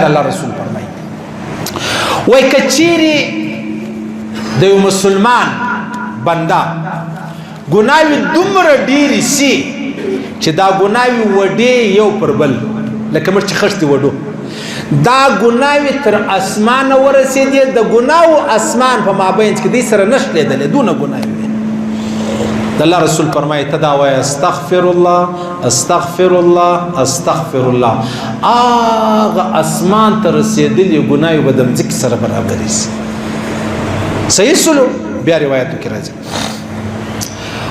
الله رسول فرمایي وای کچيري د یو مسلمان بندا ګناوي دومره ډېرې سي چې دا ګناوي وډې یو پر بل لکه موږ چې خښتې وډو دا ګناوي تر اسمانه ورسېدې د ګناو اسمان په مابین کې دې سره نشلیدلې دونه ګناوي دي د الله رسول فرمایي ته دا وایه استغفر الله استغفر الله استغفر الله هغه اسمان ته رسېدلې ګناوي به د مځکې سره برابرې سي صحیح سلو بیا روایتو کې راځي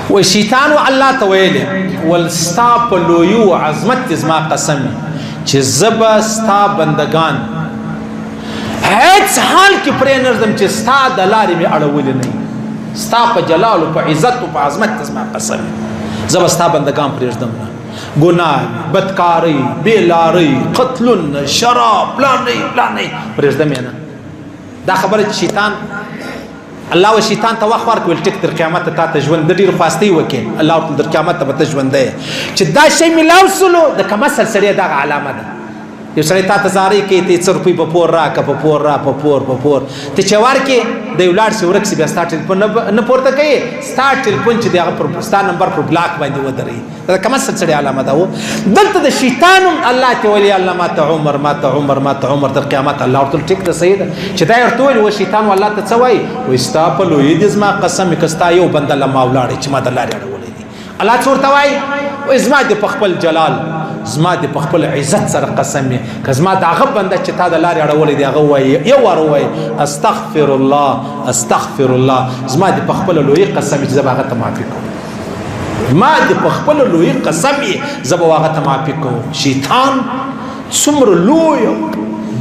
وای شیطان و الله ته ویلې ول ستا په لویو عظمت زما قسم چې زبا ستا بندگان هیڅ حال کې پرې نردم چې ستا د لارې مې اړولې نه ستا په جلال او په عزت او په عظمت زما قسم زبا ستا بندگان پرېږدم نه ګناه بدکاری بیلاری قتلون شراب پلانې پرېږدم نه دا خبره چې شیطان الله و شیطان ته وخت ورکول ټیک تر قیامت ته ته ژوند د ډیر خواستي وکي الله تر قیامت ته به ژوند دی چې دا شی ملاو سلو د کمسل سړی دا علامه ده یو سړی تا ته زاري کوي ته 100 روپۍ په پور را په پور ته چوار کې د یو لاړ سی ورک سی بیا ستا ټلیفون نه پورته کوي ستا ټلیفون چې دغه پر ستا نمبر پر بلاک باندې ودرې دا کمسل سړی علامه ده دلته د شیطان الله ته ولي الله ما ته عمر تر قیامت الله ورته ټیک ده صحیح ده چې دا ورته وي شیطان والله ته څه وایي و ستا په لوی دې زما قسم کستا یو بنده لما ولاړ چې ما د لارې اړولې دي الله څه ورته وایي و زما دې په خپل جلال زما دې په خپل عزت سره قسم یې که زما د هغه بنده چې تا د لارې اړولې دی هغه وایي یو وار وایي استغفر الله زما دې په خپل لوی قسم چې زه به هغه ته معافي کوم ما دې په خپل لوی قسم یې زه به هغه ته معافي کوم شیطان څومره لوی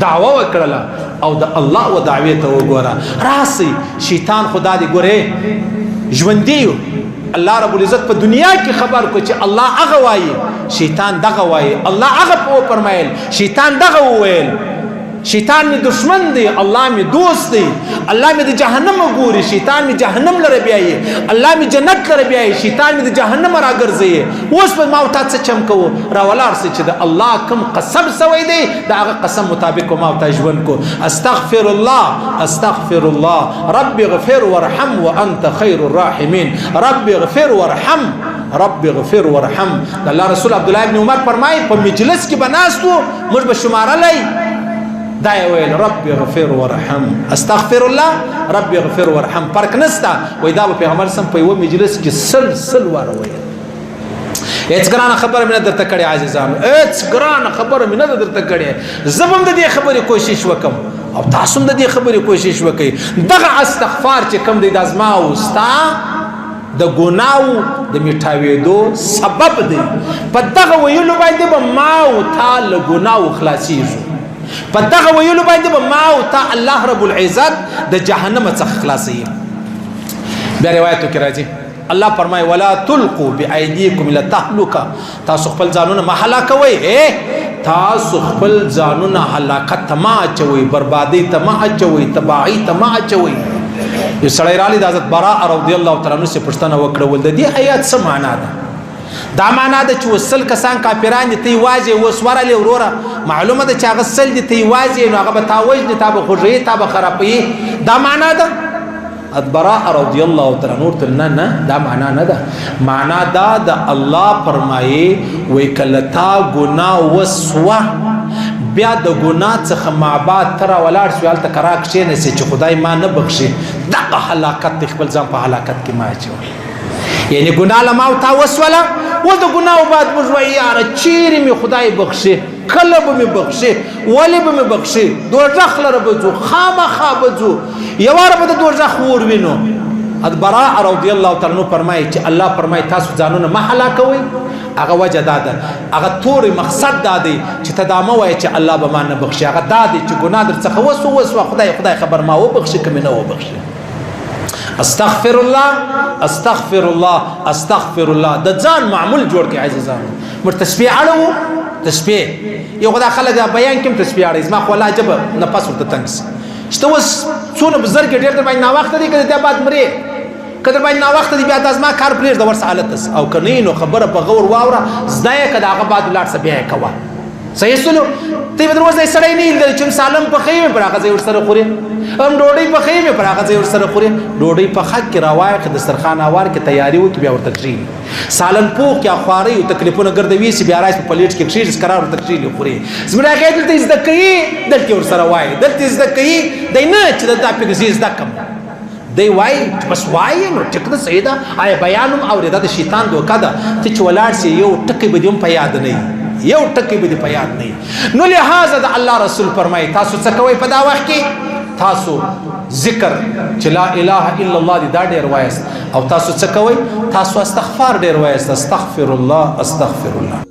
دعوه وکړله او د الله و دعوې ته وګوره راسي شیطان خدا دې ګورې ژوندي الله رب العزت په دنیا کې خبر کو چې الله هغه وایي شیطان دغه وایي الله هغه په فرمایل شیطان دغه وویل شیطان می دشمن دی الله می دوست دی الله می د جهنم ګوري شیطان می جهنم لره بیایي الله می جنت لره بیایي شیطان می د جهنم راګرځي اوس په ما او تاسو چم کو را ولار سي چې د الله کوم قسم سوی دی دا هغه قسم مطابق ما او تاسو ژوند کو استغفر الله رب اغفر وارحم وانت خير الراحمين رب اغفر وارحم الله رسول عبد الله ابن عمر فرمایي په مجلس کې بناستو موږ به شماره لای دا ویل رب اغفر وارحم استغفر الله رب اغفر وارحم فرق نستا وای دا په پیغمبر سم په یو مجلس کې سل وار ویل هیڅ ګرانه خبره مې درته کړې عزیزانو هیڅ ګرانه خبره مې درته کړې زبم د دې خبرې کوشش وکم او تاسو هم د دې خبرې کوشش وکئ دغه استغفار چې کم دی د ازما او ستا د ګناو د میټاوېدو سبب دی په دغه ویلو باندې به ما او تا له ګناو خلاصېږو په دغه ویلو باندې به ما او تا الله رب العزت د جهنم څخه خلاصوي بیا روایتو کې راځي الله فرمایي ولا تلقوا بأيديكم الى التهلكه تاسو خپل ځانونه ما هلاکوي تاسو خپل ځانونه هلاکت ته ما اچوي بربادي ته ما اچوي تباہي ته ما اچوي یو سړی رالی د حضرت براء رضی الله تعالی عنہ څخه پوښتنه وکړه ول د دې آیات څه معنا ده دا معنا ده چې وسل کسان کافران دي تی واځي وسورلې وروره معلومه ده چې هغه سل دي تی واځي نو هغه به تاوج دي تابه خوږی تابه خرابي دا معنا ده براء رضی الله تعالی عنہ نه دا معنا نه ده معنا دا د الله فرمایي وای کله تا ګناه وسوه بیا د ګناه څخه معباد تر ولاړ سوال ته کرا کښینه چې خدای ما نه بخشي دغه هلاکت خپل ځان په هلاکت کې ما اچو یعنی ګناه لما او تا وسوله و د ګناه بعد مجوي یار چیرې می خدای بخشي کله به می بخشي ولی به می بخشي دوزخ لره بځو خامخا بځو یوار به د دوزخ ور وینو براء رضی الله تعالی عنہ فرمایي چې الله فرمایي تاسو ځانونه ما هلاکوي هغه وجه داده هغه تور مقصد دادی چې تدامه وای چې الله به ما نه بخشي هغه دادی چې ګناه در څخه وسو خدای خبر ما و بخشي کمه نه و بخشي استغفر الله د ځان معمول جوړ کې عزیزانو مر تسبیح اړو تسبیح یو خدای خلک بیان کوم تسبیح اړ اسما خو الله جب نه پاس ورته تنګس شته وس څونه بزرګ ډېر ته باندې نا وخت دی کله ته بعد مري کله باندې نا وخت دی بیا د ازما کار پرېږ د ورس حالت او کني نو خبره په غور واوره زدايه کده هغه بعد لاړ سبیا کوا صحیح سلو تی بدر وځي سړی نه دی چې سالم په خیمه پر هغه ځای ورسره خوري هم ډوډۍ په خیمه پر هغه ځای ورسره خوري ډوډۍ په حق کې راوایه د دسترخوان اوار کې تیاری وکړي بیا ورته کښېني سالن پوخ یا خواري او تکلیفونه ګرځوي چې بیا راځي په پلیټ کې کښېږي قرار ورته کښېني خوري زموږ هغه دلته زده کوي دلته ورسره وایي دلته زده کوي دی نه چې دا پکې زده کم دی وای بس وای نو ټیک ده صحیح ده آیا بیانم اورېده د شیطان دوکه ده ته چې ولاړ سي یو ټکی به دې هم په یاد نه یو ټکی به دې په یاد نه نو لہذا د الله رسول فرمایي تاسو څه کوئ په دا وخت کې تاسو ذکر چې لا اله الا الله دې دا ډېر وایست او تاسو څه کوئ تاسو استغفار ډېر وایست استغفر الله